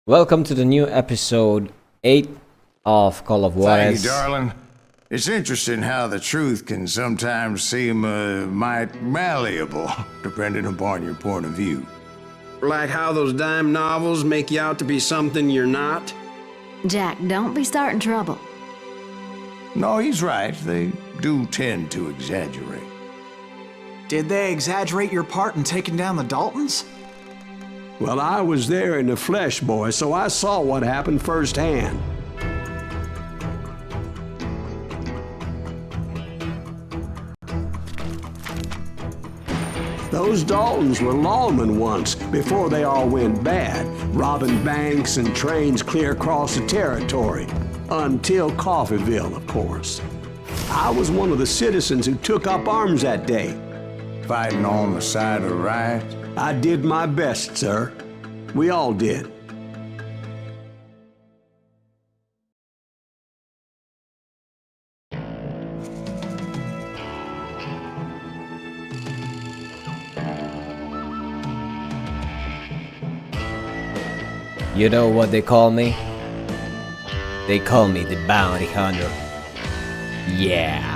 Welcome to the new episode 8 of Call of Thank Juarez. you, darling. It's interesting how the truth can sometimes seem might malleable, depending upon your point of view. Like how those dime novels make you out to be something you're not? Jack, don't be starting trouble. No, he's right. They do tend to exaggerate. Did they exaggerate your part in taking down the Daltons? Well, I was there in the flesh, boy, so I saw what happened firsthand. Those Daltons were lawmen once, before they all went bad, robbing banks and trains clear across the territory. Until Coffeeville, of course. I was one of the citizens who took up arms that day. Fighting on the side of the right. I did my best, sir. We all did. You know what they call me? They call me the bounty hunter. Yeah.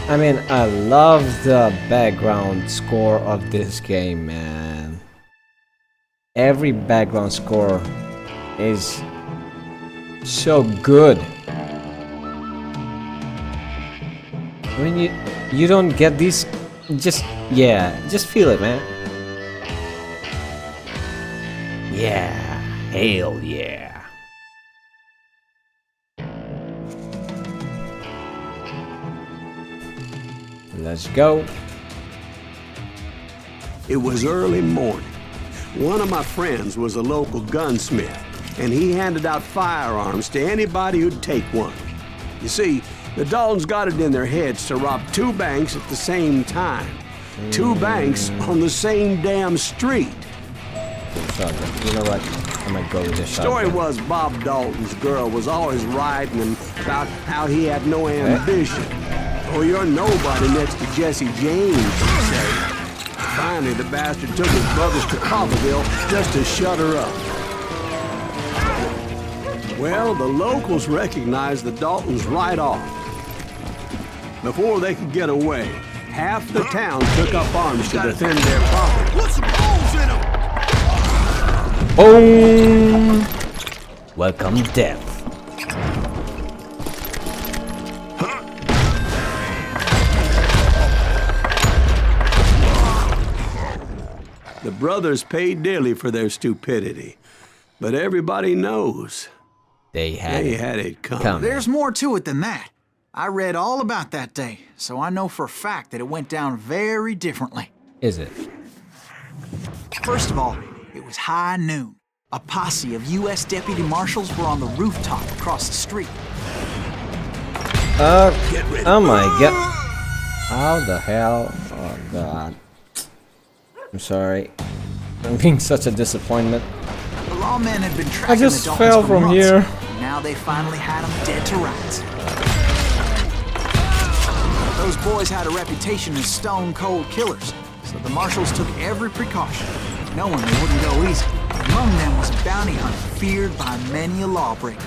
I mean, I love the background score of this game, man. Every background score is so good. When you don't get these, just feel it, man. Yeah, hell yeah. Let's go. It was early morning. One of my friends was a local gunsmith, and he handed out firearms to anybody who'd take one. You see, the Daltons got it in their heads to rob two banks at the same time. Two banks on the same damn street. Shotgun. You know what? I'm gonna go with this Story shotgun. was Bob Dalton's girl was always writing him about how he had no ambition. Oh, you're nobody next to Jesse James, she said. Finally, the bastard took his brothers to Coffeeville just to shut her up. Well, the locals recognized the Daltons right off. Before they could get away, half the town took up arms to defend their property. Put some holes in them! Boom! Welcome death. The brothers paid dearly for their stupidity, but everybody knows They had it coming. coming. There's more to it than that. I read all about that day, so I know for a fact that it went down very differently. Is it? First of all, it was high noon. A posse of U.S. deputy marshals were on the rooftop across the street. Oh my god. How the hell? Oh god. I'm sorry. I'm being such a disappointment. The lawmen had been tracking just the Daltons fell for from months, here. and now they finally had them dead to rights. Those boys had a reputation as stone-cold killers, so the marshals took every precaution, knowing they wouldn't go easy. Among them was a bounty hunter feared by many a lawbreaker.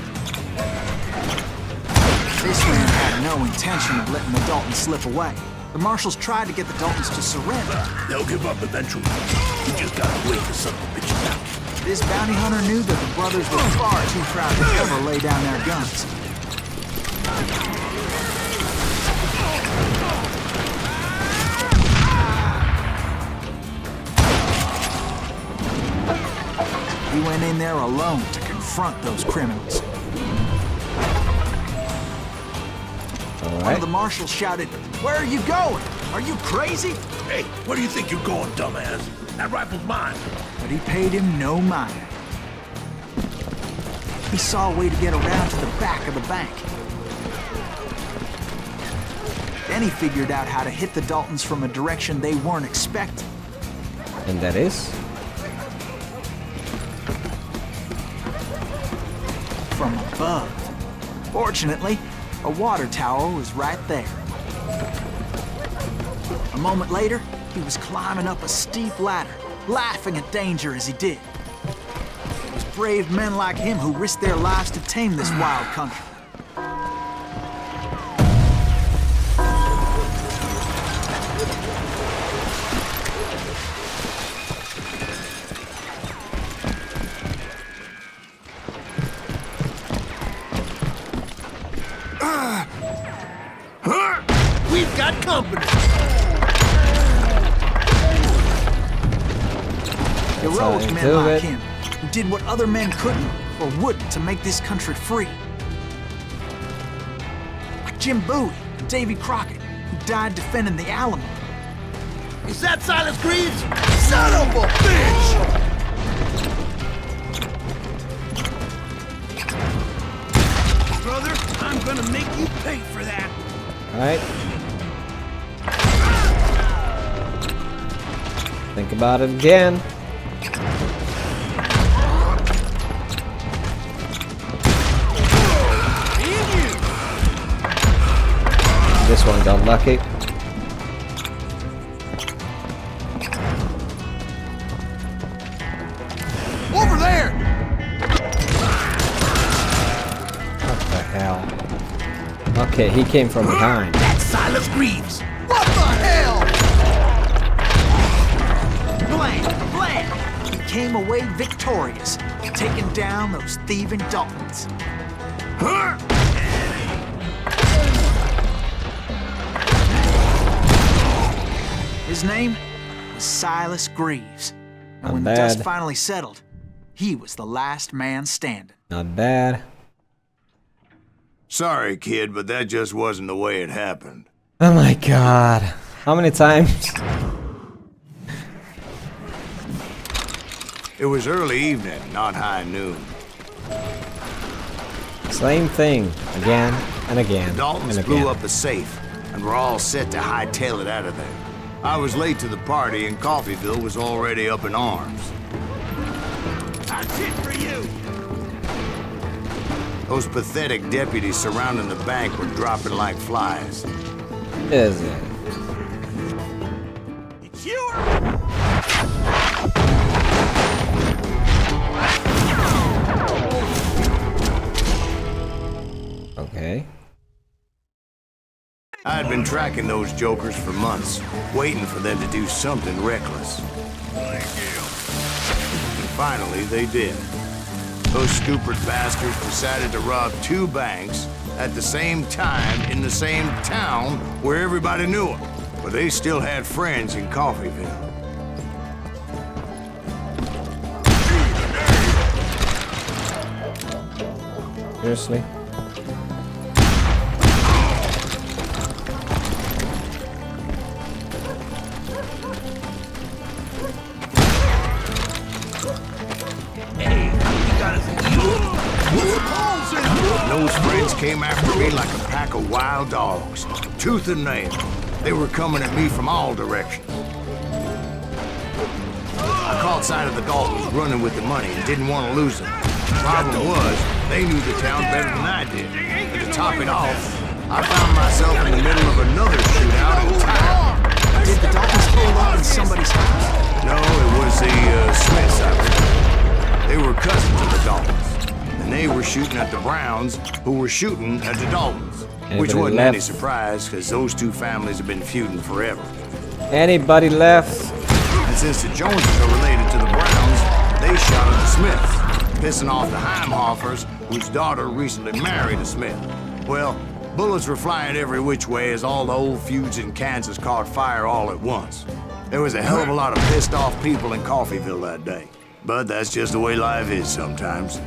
This man had no intention of letting the Daltons slip away. The marshals tried to get the Daltons to surrender. They'll give up eventually. You just gotta wait for some bitches out. This bounty hunter knew that the brothers were far too proud to ever lay down their guns. He went in there alone to confront those criminals. One of the marshals shouted, "Where are you going? Are you crazy?" Hey, where do you think you're going, dumbass? That rifle's mine. But he paid him no mind. He saw a way to get around to the back of the bank. Then he figured out how to hit the Daltons from a direction they weren't expecting. And that is? from above. Fortunately, a water tower was right there. A moment later, he was climbing up a steep ladder, laughing at danger as he did. It was brave men like him who risked their lives to tame this wild country. We've got company. Heroic how men you do like it. him, who did what other men couldn't or wouldn't to make this country free. Like Jim Bowie and Davy Crockett, who died defending the Alamo. Is that Silas Greaves? Son of a bitch! Brother, I'm gonna make you pay for that. Alright. Think about it again. This one got lucky. Over there! What the hell? Okay, he came from behind. That's Silas Greaves. What the hell? Blam! He came away victorious, taking down those thieving Daltons. His name was Silas Greaves. And Not when the dust bad. finally settled, he was the last man standing. Not bad. Sorry, kid, but that just wasn't the way it happened. Oh my god. How many times? It was early evening, not high noon. Same thing. Again and again. Daltons and again. blew up a safe, and we're all set to hightail it out of there. I was late to the party, and Coffeyville was already up in arms. That's it for you! Those pathetic deputies surrounding the bank were dropping like flies. Is it? It's you! Okay. I had been tracking those jokers for months, waiting for them to do something reckless. And finally, they did. Those stupid bastards decided to rob 2 banks at the same time in the same town where everybody knew them. But they still had friends in Coffeyville. Seriously? Hey, you got us a Those friends came after me like a pack of wild dogs, tooth and nail. They were coming at me from all directions. I caught sight of the Daltons running with the money and didn't want to lose them. Problem was, they knew the town better than I did. And to top it off, I found myself in the middle of another shootout in town. Did the Daltons pull up in somebody's house? No, it was the Smiths, I believe. They were cousins of the Daltons. And they were shooting at the Browns, who were shooting at the Daltons. Which Anybody wasn't left? any surprise, because those 2 families have been feuding forever. Anybody left? And since the Joneses are related to the Browns, they shot at the Smiths, pissing off the Heimhoffers, whose daughter recently married a Smith. Well, bullets were flying every which way as all the old feuds in Kansas caught fire all at once. There was a hell of a lot of pissed off people in Coffeyville that day. But that's just the way life is sometimes.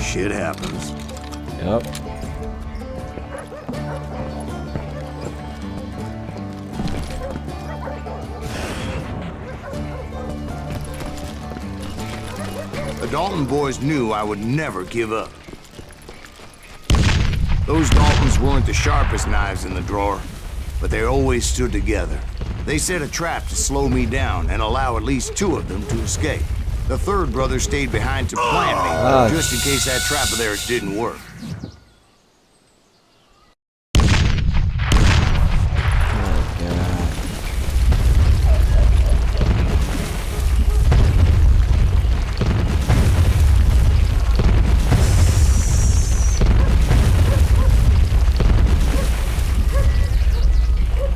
Shit happens. Yep. The Dalton boys knew I would never give up. Those Daltons weren't the sharpest knives in the drawer, but they always stood together. They set a trap to slow me down and allow at least 2 of them to escape. The third brother stayed behind to plant me, Oh, just in case that trap of theirs didn't work.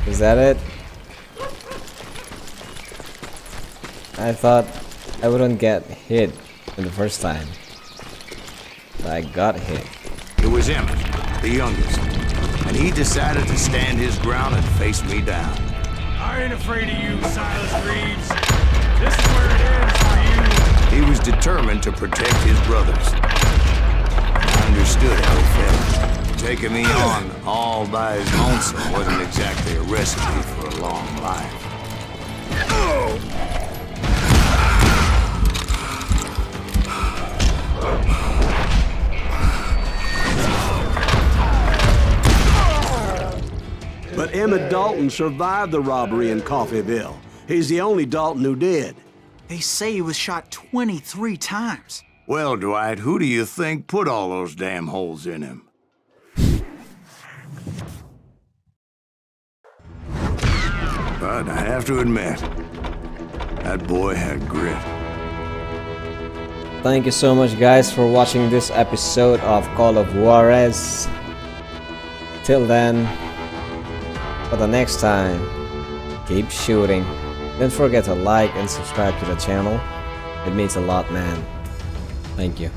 Is that it? I thought I wouldn't get hit in the first time. But I got hit. It was Emmett, the youngest, and he decided to stand his ground and face me down. I ain't afraid of you, Silas Reeves. This is where it ends for you. He was determined to protect his brothers. I understood how he felt. Taking me on all by his lonesome wasn't exactly a recipe for a long life. But Emmett Dalton survived the robbery in Coffeyville. He's the only Dalton who did. They say he was shot 23 times. Well, Dwight, who do you think put all those damn holes in him? But I have to admit, that boy had grit. Thank you so much, guys, for watching this episode of Call of Juarez. Till then, for the next time, keep shooting. Don't forget to like and subscribe to the channel. It means a lot, man. Thank you.